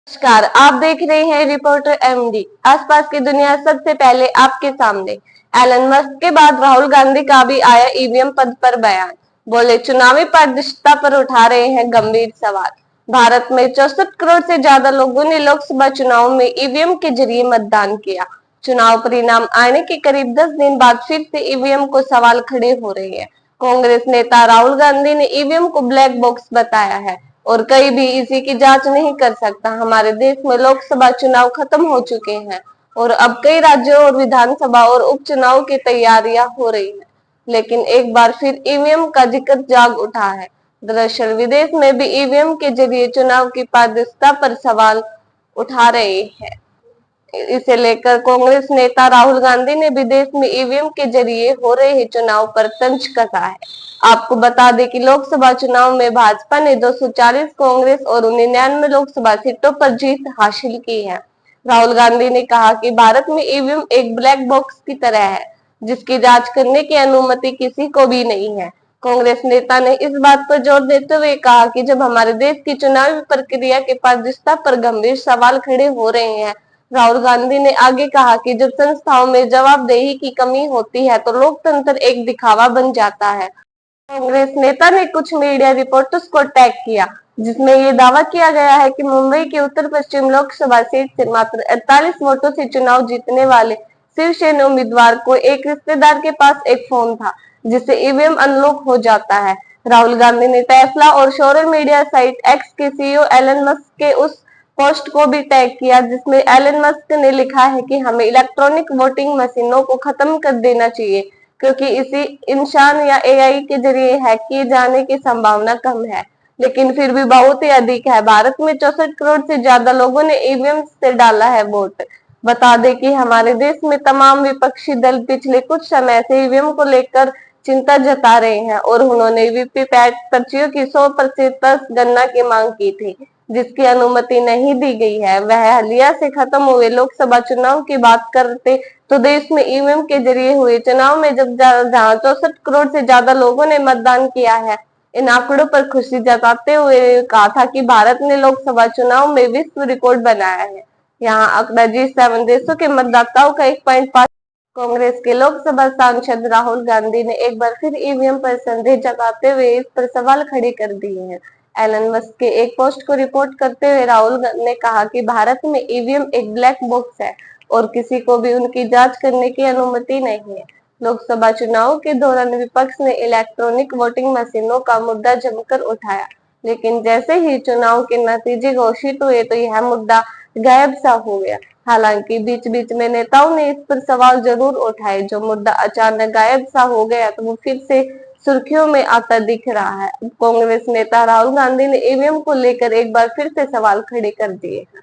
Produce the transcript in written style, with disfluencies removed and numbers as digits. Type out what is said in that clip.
नमस्कार, आप देख रहे हैं रिपोर्टर एमडी। आसपास की दुनिया सबसे पहले आपके सामने। एलन मस्क के बाद राहुल गांधी का भी आया ईवीएम पद पर बयान। बोले, चुनावी पारदर्शिता पर उठा रहे हैं गंभीर सवाल। भारत में 64 करोड़ से ज्यादा लोगों ने लोकसभा चुनाव में ईवीएम के जरिए मतदान किया। चुनाव परिणाम आने के करीब 10 दिन बाद फिर से ईवीएम को सवाल खड़े हो रहे हैं। कांग्रेस नेता राहुल गांधी ने ईवीएम को ब्लैक बॉक्स बताया है और कहीं भी इसी की जांच नहीं कर सकता। हमारे देश में लोकसभा चुनाव खत्म हो चुके हैं और अब कई राज्यों और विधानसभा और उपचुनाव की तैयारियां हो रही हैं, लेकिन एक बार फिर ईवीएम का जिक्र जाग उठा है। दरअसल विदेश में भी ईवीएम के जरिए चुनाव की पारदर्शिता पर सवाल उठा रहे हैं। इसे लेकर कांग्रेस नेता राहुल गांधी ने विदेश में ईवीएम के जरिए हो रहे चुनाव पर तंज कसा है। आपको बता दें कि लोकसभा चुनाव में भाजपा ने 240 कांग्रेस और 99 लोकसभा सीटों पर जीत हासिल की है। राहुल गांधी ने कहा कि भारत में ईवीएम एक ब्लैक बॉक्स की तरह है, जिसकी जांच करने की अनुमति किसी को भी नहीं है। कांग्रेस नेता ने इस बात पर जोर देते हुए कहा कि जब हमारे देश की चुनावी प्रक्रिया की पारदर्शिता पर गंभीर सवाल खड़े हो रहे हैं। राहुल गांधी ने आगे कहा कि जब संस्थाओं में जवाबदेही की कमी होती है तो लोकतंत्र एक दिखावा बन जाता है। कांग्रेस नेता ने कुछ मीडिया रिपोर्टर्स को टैग किया, जिसमें ये दावा किया गया है कि मुंबई की उत्तर पश्चिम लोकसभा सीट से मात्र 48 वोटों से चुनाव जीतने वाले शिवसेना उम्मीदवार को एक रिश्तेदार के पास एक फोन था, जिससे ईवीएम अनलॉक हो जाता है। राहुल गांधी ने टेस्ला और सोशल मीडिया साइट एक्स के सीईओ एलन मस्क के उस पोस्ट को भी टैग किया, जिसमें एलन मस्क ने लिखा है कि हमें इलेक्ट्रॉनिक वोटिंग मशीनों को खत्म कर देना चाहिए, क्योंकि इसी इंसान या एआई के जरिए हैक किए जाने की संभावना कम है, लेकिन फिर भी बहुत ही अधिक है। भारत में 64 करोड़ से ज्यादा लोगों ने ईवीएम से डाला है वोट। बता दें कि हमारे देश में तमाम विपक्षी दल पिछले कुछ समय से ईवीएम को लेकर चिंता जता रहे हैं और उन्होंने वीवीपैट पर्चियों की 100% गणना की मांग की थी, जिसकी अनुमति नहीं दी गई है। वह हालिया से खत्म हुए लोकसभा चुनाव की बात करते तो देश में ईवीएम के जरिए हुए चुनाव में जब जहां 64 करोड़ से ज्यादा लोगों ने मतदान किया है, इन आंकड़ों पर खुशी जताते हुए कहा था कि भारत ने लोकसभा चुनाव में विश्व रिकॉर्ड बनाया है। यहाँ आंकड़ा G7 देशों के मतदाताओं का 1.5। कांग्रेस के लोकसभा सांसद राहुल गांधी ने एक बार फिर ईवीएम पर संदेह जताते हुए इस पर सवाल खड़े कर दिए हैं। एलन मस्क के एक पोस्ट को रिपोर्ट करते हुए राहुल ने कहा कि भारत में ईवीएम एक ब्लैक बॉक्स है और किसी को भी उनकी जांच करने की अनुमति नहीं है। लोकसभा चुनाव के दौरान विपक्ष ने इलेक्ट्रॉनिक वोटिंग मशीनों का मुद्दा जमकर उठाया, लेकिन जैसे ही चुनाव के नतीजे घोषित हुए तो यह मुद्दा गायब सा हो गया। हालांकि बीच बीच में नेताओं ने इस पर सवाल जरूर उठाए। जो मुद्दा अचानक गायब सा हो गया तो वो फिर से सुर्खियों में आता दिख रहा है। कांग्रेस नेता राहुल गांधी ने ईवीएम को लेकर एक बार फिर से सवाल खड़े कर दिए हैं।